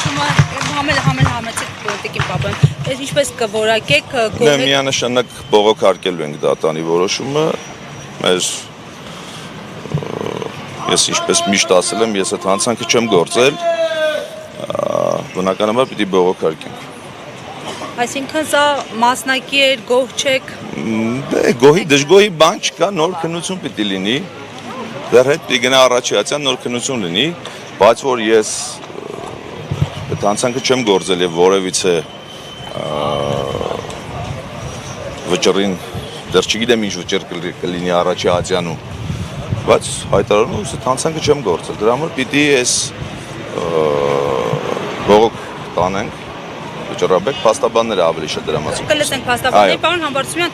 որոշումը համեցեք տիկին Պապյան, այս ինչպես կորակեք Դե միանշանակ բողոքարկելու ենք դատանի որոշումը, ես ինչպես միշտ ասել եմ, ես այդ հանցանքը չեմ գործել, բնականաբար պիտի բողոքարկենք։ Այսինքն սա մասնակի էր, գոհ չեք։ Դժգոհի բան չկա, նոր քննություն պիտի լինի, դեռ հետ պիտի գնա առաջիացիան նոր քննություն լինի, բայց որ ես այդ հանցանքը չեմ գործել եւ որևիցե վճռին, դեռ չգիտեմ ինչ վճռ կլինի առաջիացիանում, բայց հայտարարում եմ, այդ հանցանքը չեմ գործել, դրա համար պիտի այս բողոք տանենք, վճռաբեկ, փաստաբանները ավելի շատ դրա մասին։ Կլսենք փաստաբանները, պարոն Համբարձումյան,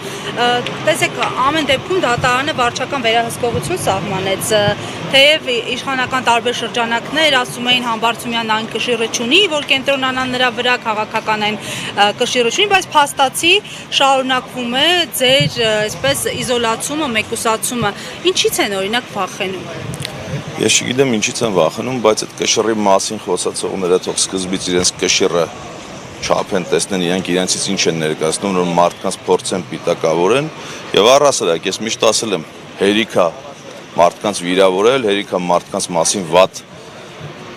տեսեք, ամեն դեպքում դատարանը վարչական վերահսկողություն սահմանեց, թեև իշխանական տարբեր շրջանակներ ասում էին Համբարձումյանն այն կշիռը չունի, որ կենտրոնանան նրա վրա, քաղաքական այն կշիռը չունի, բայց փաստացի շարունակվում է ձեր այսպես իզոլացումը, մեկուսացումը, ինչից են օրինակ վախենում։ Ես չգիտեմ ինչից են վախենում, բայց այդ կշռի մասին խոսացողները թող սկզբից իրենց կշիռը չափ են տեսնեն, իրանք իրենցից ինչ են ներկայացնում, որ մարդկանց փորձեն պիտակավորեն եւ առհասարակ ես միշտ ասել եմ, հերիքա մարդկանց վիրավորել, հերիքա մարդկանց մասին վատ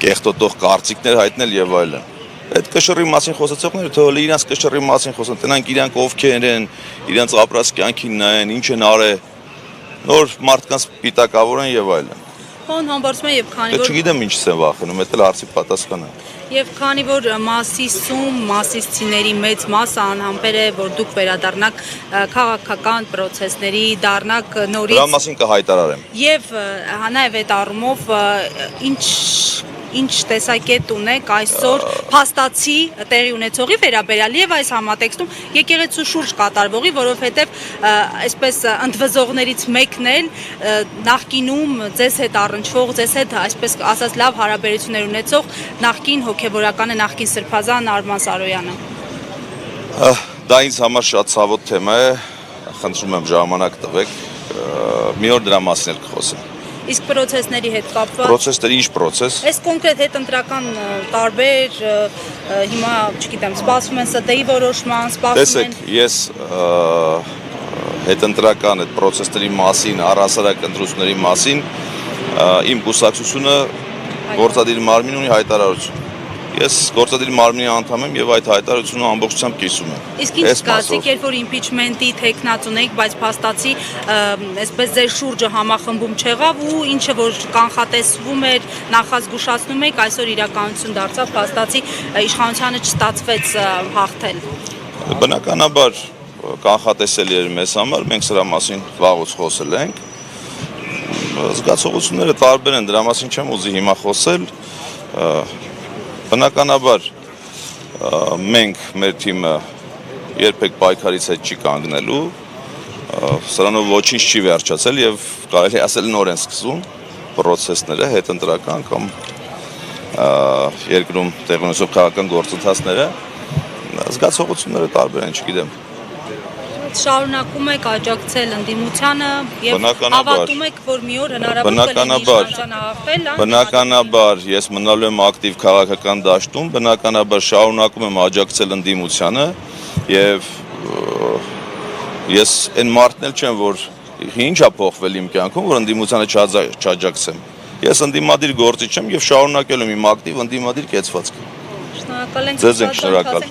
կեղտոտող կարծիքներ հայտնել եւ այլն։ Այդ կշռի մասին խոսացողները թող իրանց կշռի մասին խոսեն, տնանք իրանք ովքեր են, իրանց ապրած կյանքին նայեն, ինչ են արել, նոր մարդկանց պիտակավորեն եւ այլն։ Պարոն Համբարձումյան, եւ քանի որ չգիտեմ ինչից են վախենում, դա էլ հարցի պատասխան է։ Եվ քանի որ մասիսցիների մեծ մասը անհամբեր է, որ դուք վերադառնաք քաղաքական պրոցեսների, դառնաք նորից։ Դրա մասին կհայտարարեմ։ Եվ նաև այդ առումով ինչ տեսակետ ունեք այսօր փաստացի տեղի ունեցողի վերաբերյալ եւ այս համատեքստում եկեղեցու շուրջ կատարվողի, որովհետեւ այսպես ընդվզողներից մեկն էլ նախկինում ձեզ հետ առնչվող, ձեզ հետ այսպես ասած լավ հարաբերություններ ունեցող նախկին հոգեվորականը, նախկին սրբազան Արման Սարոյանը։ Դա ինձ համար շատ ցավոտ թեմա է, խնդրում եմ ժամանակ տվեք, մի օր դրա մասին էլ կխոսեմ։ Իսկ պրոցեսների հետ կապված։ Պրոցեսների ինչ պրոցես։ Այս կոնկրետ հետընտրական տարբեր հիմա, չգիտեմ, սպասվում են ՍՏ-ի որոշման, սպասվում են։ Տեսեք, ես հետընտրական այդ պրոցեսների մասին, առհասարակ ընտրությունների մասին իմ կուսակցությունը գործադիր մարմին ունի հայտարարություն։ Ես գործադիր մարմնի անդամ եմ եւ այդ հայտարարությունը ամբողջությամբ կիսում եմ։ Իսկ ինչ զգացիք, երբ որ իմպիչմենտի թեկնած ունեիք, բայց փաստացի այսպես ձեր շուրջը համախմբում չեղավ ու ինչը որ կանխատեսվում էր, նախազգուշացնում եք, այսօր իրականություն դարձավ, փաստացի իշխանությանը չստացվեց հաղթել։ Բնականաբար կանխատեսելի էր մեզ համար, մենք սրա մասին վաղուց խոսել ենք։ Զգացողությունները տարբեր են, դրա մասին չեմ ուզի հիմա խոսել։ Բնականաբար մենք մեր թիմը երբեք պայքարից հետ չի կանգնելու, սրանով ոչինչ չի վերջացել եւ կարելի ասել նոր են սկսում պրոցեսները, հետընտրական կամ երկրում տեղի ունեցող քաղաքական գործընթացները, զգացողությունները տարբեր են, չգիտեմ։ Շարունակում եք աջակցել ընդդիմությանը եւ հավատում եք, որ մի օր հնարավոր կլինի իշխանության։ Բնականաբար ես մնալու եմ ակտիվ քաղաքական դաշտում, բնականաբար շարունակում եմ աջակցել ընդդիմությանը եւ ես այն մարդն էլ չեմ, որ ինչա փոխվել իմ կյանքում, որ ընդդիմությանը չաջակցեմ։ Ես ընդդիմադիր գործիչ եմ եւ շարունակել եմ իմ ակտիվ ընդդիմադիր կեցվածքը։ Շնորհակալ ենք։ Ձեզ ենք շնորհակալ։